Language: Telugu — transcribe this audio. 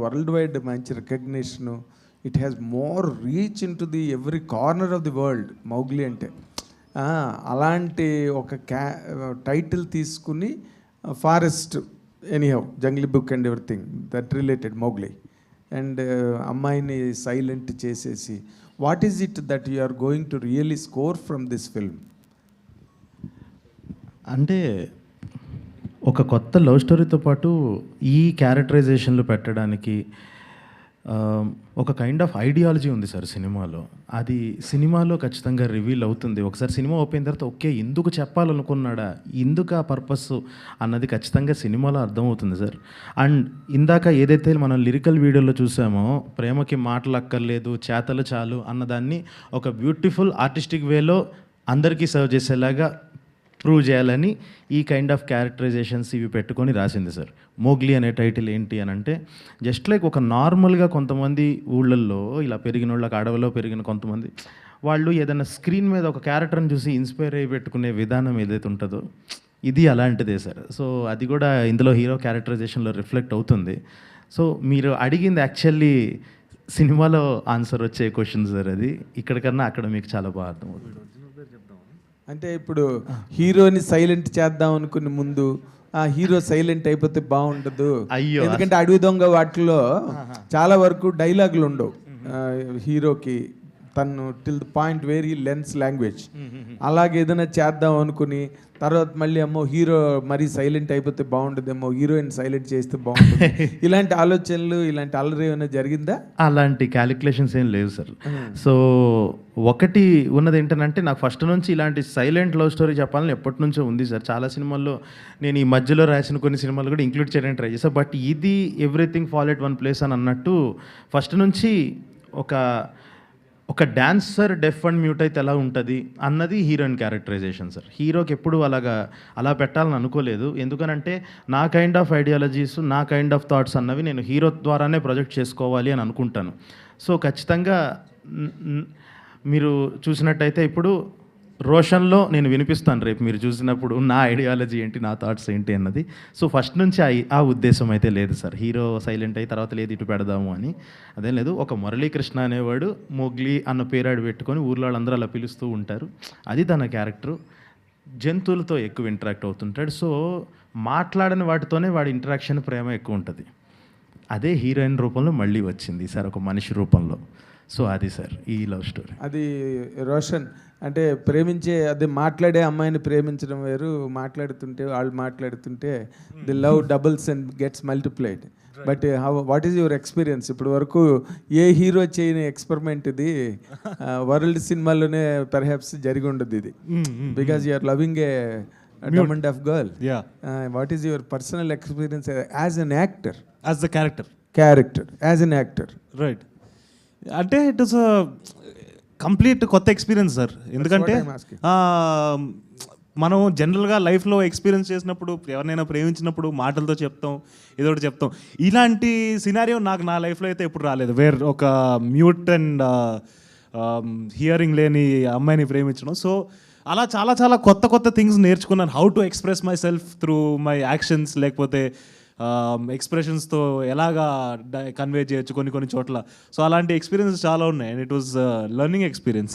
వరల్డ్ వైడ్ మంచి recognition. It has more reach into the every corner of the world Mowgli అంటే. అలాంటి ఒక టైటిల్ తీసుకుని forest anyhow jungle book and everything that related Mowgli and అమ్మాయిని సైలెంట్ చేసేసి what is it that you are going to really score from this film? అంటే ఒక కొత్త లవ్ స్టోరీతో పాటు ఈ క్యారెక్టరైజేషన్లు పెట్టడానికి ఒక కైండ్ ఆఫ్ ఐడియాలజీ ఉంది సార్ సినిమాలో. అది సినిమాలో ఖచ్చితంగా రివీల్ అవుతుంది. ఒకసారి సినిమా ఓపెన్ తర్వాత ఓకే ఎందుకు చెప్పాలనుకున్నాడా, ఎందుకు ఆ పర్పస్ అన్నది ఖచ్చితంగా సినిమాలో అర్థమవుతుంది సార్. అండ్ ఇందాక ఏదైతే మనం లిరికల్ వీడియోలో చూసామో ప్రేమకి మాటలు అక్కర్లేదు చేతలు చాలు అన్నదాన్ని ఒక బ్యూటిఫుల్ ఆర్టిస్టిక్ వేలో అందరికీ సర్వ్ చేసేలాగా ప్రూవ్ చేయాలని ఈ కైండ్ ఆఫ్ క్యారెక్టరైజేషన్స్ ఇవి పెట్టుకొని రాసింది సార్. మోగ్లీ అనే టైటిల్ ఏంటి అని అంటే జస్ట్ లైక్ ఒక నార్మల్గా కొంతమంది ఊళ్ళల్లో ఇలా పెరిగిన వాళ్ళకి అడవిలో పెరిగిన కొంతమంది వాళ్ళు ఏదైనా స్క్రీన్ మీద ఒక క్యారెక్టర్ని చూసి ఇన్స్పైర్ అయ్యి పెట్టుకునే విధానం ఏదైతే ఉంటుందో ఇది అలాంటిదే సార్. సో అది కూడా ఇందులో హీరో క్యారెక్టరైజేషన్లో రిఫ్లెక్ట్ అవుతుంది. సో మీరు అడిగింది యాక్చువల్లీ సినిమాలో ఆన్సర్ వచ్చే క్వశ్చన్ సార్. అది ఇక్కడికన్నా అక్కడ మీకు చాలా బాగా అర్థమవుతుంది. అంటే ఇప్పుడు హీరోని సైలెంట్ చేద్దాం అనుకునే ముందు ఆ హీరో సైలెంట్ అయిపోతే బాగుండదు. అయ్యో, ఎందుకంటే అడవి దొంగ వాటిలో చాలా వరకు డైలాగులు ఉండవు హీరోకి, తను till the point where he lens language. అలాగే ఏదైనా చేద్దాం అనుకుని తర్వాత మళ్ళీ అమ్మో హీరో మరీ సైలెంట్ అయిపోతే బాగుంటుందేమో, హీరోయిన్ సైలెంట్ చేస్తే బాగుంటుంది, ఇలాంటి ఆలోచనలు ఇలాంటి అల్లరి ఏమైనా జరిగిందా? అలాంటి క్యాలిక్యులేషన్స్ ఏం లేవు సార్. సో ఒకటి ఉన్నది ఏంటంటే నాకు ఫస్ట్ నుంచి ఇలాంటి సైలెంట్ లవ్ స్టోరీ చెప్పాలని ఎప్పటి నుంచో ఉంది సార్. చాలా సినిమాల్లో నేను ఈ మధ్యలో రాసిన కొన్ని సినిమాలు కూడా ఇంక్లూడ్ చేయడానికి ట్రై చేశాను. బట్ ఇది everything fall at one place అని అన్నట్టు ఫస్ట్ నుంచి ఒక డాన్సర్ డెఫ్ అండ్ మ్యూట్ అయితే ఎలా ఉంటుంది అన్నది హీరోయిన్ క్యారెక్టరైజేషన్ సార్. హీరోకి ఎప్పుడు అలా పెట్టాలని అనుకోలేదు. ఎందుకనంటే నా కైండ్ ఆఫ్ ఐడియాలజీస్ నా కైండ్ ఆఫ్ థాట్స్ అన్నవి నేను హీరో ద్వారానే ప్రొజెక్ట్ చేసుకోవాలి అని అనుకుంటాను. సో ఖచ్చితంగా మీరు చూసినట్టయితే ఇప్పుడు రోషన్లో నేను వినిపిస్తాను రేపు మీరు చూసినప్పుడు నా ఐడియాలజీ ఏంటి నా థాట్స్ ఏంటి అన్నది. సో ఫస్ట్ నుంచి ఆ ఉద్దేశం అయితే లేదు సార్. హీరో సైలెంట్ అయ్యి తర్వాత లేదు ఇటు పెడదాము అని అదేం లేదు. ఒక మురళీకృష్ణ అనేవాడు మోగ్లీ అన్న పేరాడు పెట్టుకొని ఊర్లో వాళ్ళందరూ అలా పిలుస్తూ ఉంటారు. అది తన క్యారెక్టరు. జంతువులతో ఎక్కువ ఇంటరాక్ట్ అవుతుంటాడు. సో మాట్లాడని వాటితోనే వాడి ఇంటరాక్షన్ ప్రేమ ఎక్కువ ఉంటుంది. అదే హీరోయిన్ రూపంలో మళ్ళీ వచ్చింది సార్ ఒక మనిషి రూపంలో. సో అది సార్ ఈ లవ్ స్టోరీ. అది రోషన్ అంటే ప్రేమించే అదే మాట్లాడే అమ్మాయిని ప్రేమించడం వేరు, మాట్లాడుతుంటే వాళ్ళు మాట్లాడుతుంటే the love doubles and gets multiplied. But what is your experience? ఇప్పుడు వరకు ఏ హీరో చేయని ఎక్స్పెరిమెంట్ ఇది వరల్డ్ సినిమాలోనే పర్హాప్స్ జరిగి ఉండదు ఇది. Because you're loving a diamond of girl. What is your personal experience as an actor? As the character as an actor, right. అంటే ఇట్ ఇస్ కంప్లీట్ కొత్త ఎక్స్పీరియన్స్ సార్. ఎందుకంటే మనం జనరల్గా లైఫ్లో ఎక్స్పీరియన్స్ చేసినప్పుడు ఎవరినైనా ప్రేమించినప్పుడు మాటలతో చెప్తాం, ఏదో ఒకటి చెప్తాం. ఇలాంటి సినారియో నాకు నా లైఫ్లో అయితే ఎప్పుడు రాలేదు. వేర్ ఒక మ్యూట్ అండ్ హియరింగ్ లేని అమ్మాయిని ప్రేమించడం. సో అలా చాలా చాలా కొత్త థింగ్స్ నేర్చుకున్నాను. How to express my self through my actions, లేకపోతే ఎక్స్ప్రెషన్స్తో ఎలాగా కన్వే చేయొచ్చు కొన్ని చోట్ల. సో అలాంటి ఎక్స్పీరియన్స్ చాలా ఉన్నాయి and it was learning experience.